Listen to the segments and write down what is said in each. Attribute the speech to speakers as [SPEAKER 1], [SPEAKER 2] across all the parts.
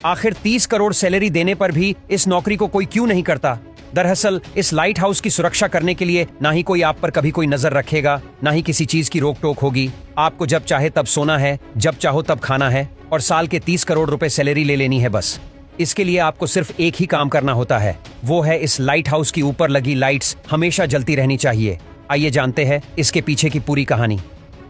[SPEAKER 1] आखिर 30 करोड़ सैलरी देने पर भी इस नौकरी को कोई क्यों नहीं करता? दरअसल इस लाइट हाउस की सुरक्षा करने के लिए ना ही कोई आप पर कभी कोई नजर रखेगा, ना ही किसी चीज की रोक टोक होगी। आपको जब चाहे तब सोना है, जब चाहो तब खाना है और साल के 30 करोड़ रुपए सैलरी ले लेनी है बस। इसके लिए आपको सिर्फ एक ही काम करना होता है, वो है इस लाइट हाउस की ऊपर लगी लाइट्स हमेशा जलती रहनी चाहिए। आइए जानते हैं इसके पीछे की पूरी कहानी।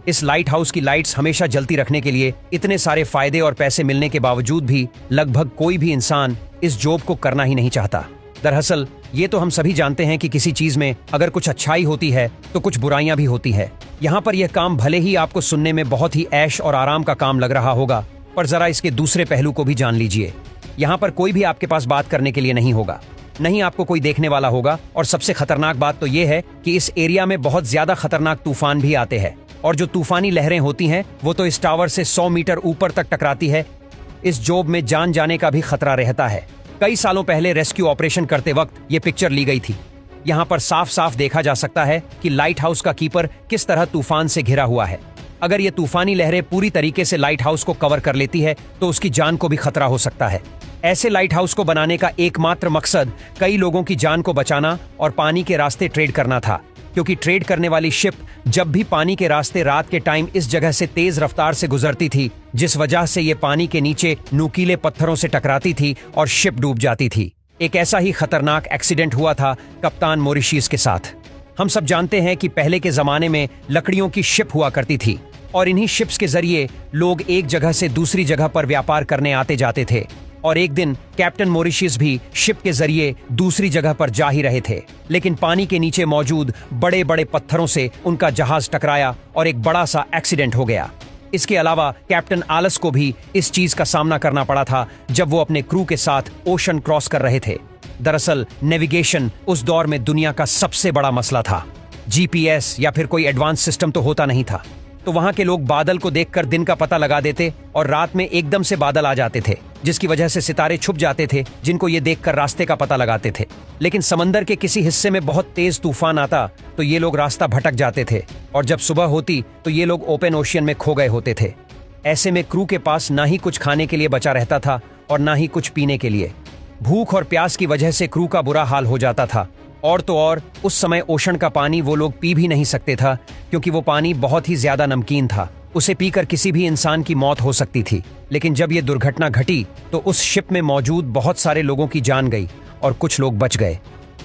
[SPEAKER 1] इस लाइट हाउस की लाइट्स हमेशा जलती रखने के लिए इतने सारे फायदे और पैसे मिलने के बावजूद भी लगभग कोई भी इंसान इस जॉब को करना ही नहीं चाहता। दरअसल ये तो हम सभी जानते हैं कि किसी चीज में अगर कुछ अच्छाई होती है तो कुछ बुराइयां भी होती है। यहाँ पर यह काम भले ही आपको सुनने में बहुत ही ऐश और आराम का काम लग रहा होगा, पर जरा इसके दूसरे पहलू को भी जान लीजिए। यहाँ पर कोई भी आपके पास बात करने के लिए नहीं होगा, नहीं आपको कोई देखने वाला होगा, और सबसे खतरनाक बात तो ये है कि इस एरिया में बहुत ज्यादा खतरनाक तूफान भी आते हैं, और जो तूफानी लहरें होती हैं वो तो इस टावर से 100 मीटर ऊपर तक टकराती है। इस जॉब में जान जाने का भी खतरा रहता है। कई सालों पहले रेस्क्यू ऑपरेशन करते वक्त ये पिक्चर ली गई थी। यहाँ पर साफ साफ देखा जा सकता है कि लाइट हाउस का कीपर किस तरह तूफान से घिरा हुआ है। अगर ये तूफानी लहरें पूरी तरीके से लाइट हाउस को कवर कर लेती है तो उसकी जान को भी खतरा हो सकता है। ऐसे लाइट हाउस को बनाने का एकमात्र मकसद कई लोगों की जान को बचाना और पानी के रास्ते ट्रेड करना था, क्योंकि ट्रेड करने वाली शिप जब भी पानी के रास्ते रात के टाइम इस जगह से तेज रफ्तार से गुजरती थी, जिस वजह से ये पानी के नीचे नुकीले पत्थरों से टकराती थी और शिप डूब जाती थी। एक ऐसा ही खतरनाक एक्सीडेंट हुआ था कप्तान मॉरिशस के साथ। हम सब जानते हैं कि पहले के जमाने में लकड़ियों की शिप हुआ करती थी और इन्हीं शिप्स के जरिए लोग एक जगह से दूसरी जगह पर व्यापार करने आते जाते थे। और एक दिन कैप्टन मॉरिशस भी शिप के जरिए दूसरी जगह पर जा ही रहे थे, लेकिन पानी के नीचे मौजूद बड़े बड़े पत्थरों से उनका जहाज टकराया और एक बड़ा सा एक्सीडेंट हो गया। इसके अलावा कैप्टन आलस को भी इस चीज का सामना करना पड़ा था जब वो अपने क्रू के साथ ओशन क्रॉस कर रहे थे। दरअसल नेविगेशन उस दौर में दुनिया का सबसे बड़ा मसला था। GPS या फिर कोई एडवांस सिस्टम तो होता नहीं था, तो वहां के लोग बादल को देखकर दिन का पता लगा देते और रात में एकदम से बादल आ जाते थे, जिसकी वजह से सितारे छुप जाते थे, जिनको ये देखकर रास्ते का पता लगाते थे। लेकिन समंदर के किसी हिस्से में बहुत तेज तूफान आता तो ये लोग रास्ता भटक जाते थे, और जब सुबह होती तो ये लोग ओपन ओशियन में खो गए होते थे। ऐसे में क्रू के पास ना ही कुछ खाने के लिए बचा रहता था और ना ही कुछ पीने के लिए। भूख और प्यास की वजह से क्रू का बुरा हाल हो जाता था। और तो और उस समय ओशन का पानी वो लोग पी भी नहीं सकते था, क्योंकि वो पानी बहुत ही ज्यादा नमकीन था। उसे पीकर किसी भी इंसान की मौत हो सकती थी। लेकिन जब ये दुर्घटना घटी तो उस शिप में मौजूद बहुत सारे लोगों की जान गई और कुछ लोग बच गए।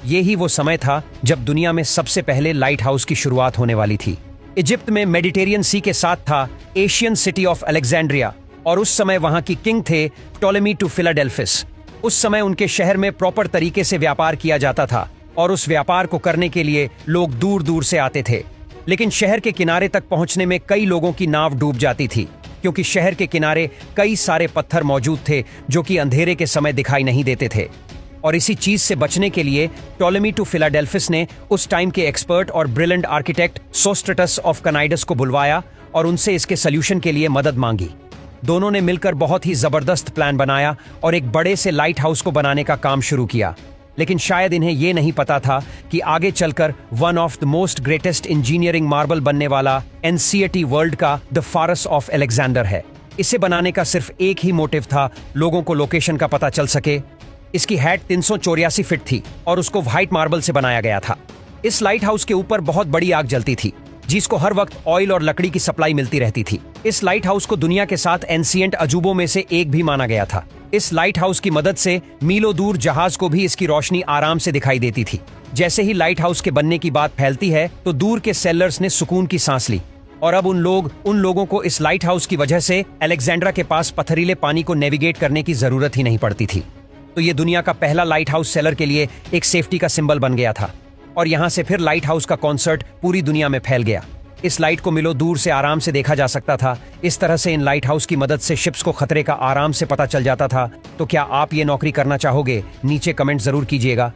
[SPEAKER 1] ये ही वो समय था जब दुनिया में सबसे पहले लाइट हाउस की शुरुआत होने वाली थी। इजिप्ट में मेडिटेरियन सी के साथ था एशियन सिटी ऑफ अलेक्जेंड्रिया, और उस समय वहां की किंग थे टोलेमी टू फिलाडेल्फिस। उस समय उनके शहर में प्रॉपर तरीके से व्यापार किया जाता था, और उस व्यापार को करने के लिए लोग दूर दूर से आते थे। लेकिन शहर के किनारे तक पहुंचने में कई लोगों की नाव डूब जाती थी, क्योंकि शहर के किनारे कई सारे पत्थर मौजूद थे जो कि अंधेरे के समय दिखाई नहीं देते थे। और इसी चीज से बचने के लिए टोलेमी टू फिलाडेल्फिस ने उस टाइम के एक्सपर्ट और ब्रिलियंट आर्किटेक्ट सोस्ट्रेटस ऑफ कनाइडस को बुलवाया और उनसे इसके सल्यूशन के लिए मदद मांगी। दोनों ने मिलकर बहुत ही जबरदस्त प्लान बनाया और एक बड़े से लाइट हाउस को बनाने का काम शुरू किया। लेकिन शायद इन्हें यह नहीं पता था कि आगे चलकर one of the most greatest engineering marble बनने वाला एनसीईटी वर्ल्ड का द फारस ऑफ अलेक्जेंडर है। इसे बनाने का सिर्फ एक ही मोटिव था, लोगों को लोकेशन का पता चल सके। इसकी हाइट 384 फीट थी और उसको व्हाइट मार्बल से बनाया गया था। इस लाइट हाउस के ऊपर बहुत बड़ी आग जलती थी, जिसको हर वक्त ऑयल और लकड़ी की सप्लाई मिलती रहती थी। इस लाइट हाउस को दुनिया के साथ एंशिएंट अजूबों में से एक भी माना गया था। इस लाइट हाउस की मदद से मीलों दूर जहाज को भी इसकी रोशनी आराम से दिखाई देती थी। जैसे ही लाइट हाउस के बनने की बात फैलती है तो दूर के सेलर्स ने सुकून की सांस ली, और अब उन लोगों को इस लाइट हाउस की वजह से अलेक्जेंड्रा के पास पथरीले पानी को नेविगेट करने की जरूरत ही नहीं पड़ती थी। तो ये दुनिया का पहला लाइट हाउस सेलर के लिए एक सेफ्टी का सिंबल बन गया था, और यहाँ से फिर लाइट हाउस का कॉन्सर्ट पूरी दुनिया में फैल गया। इस लाइट को मिलो दूर से आराम से देखा जा सकता था। इस तरह से इन लाइट हाउस की मदद से शिप्स को खतरे का आराम से पता चल जाता था। तो क्या आप ये नौकरी करना चाहोगे? नीचे कमेंट जरूर कीजिएगा।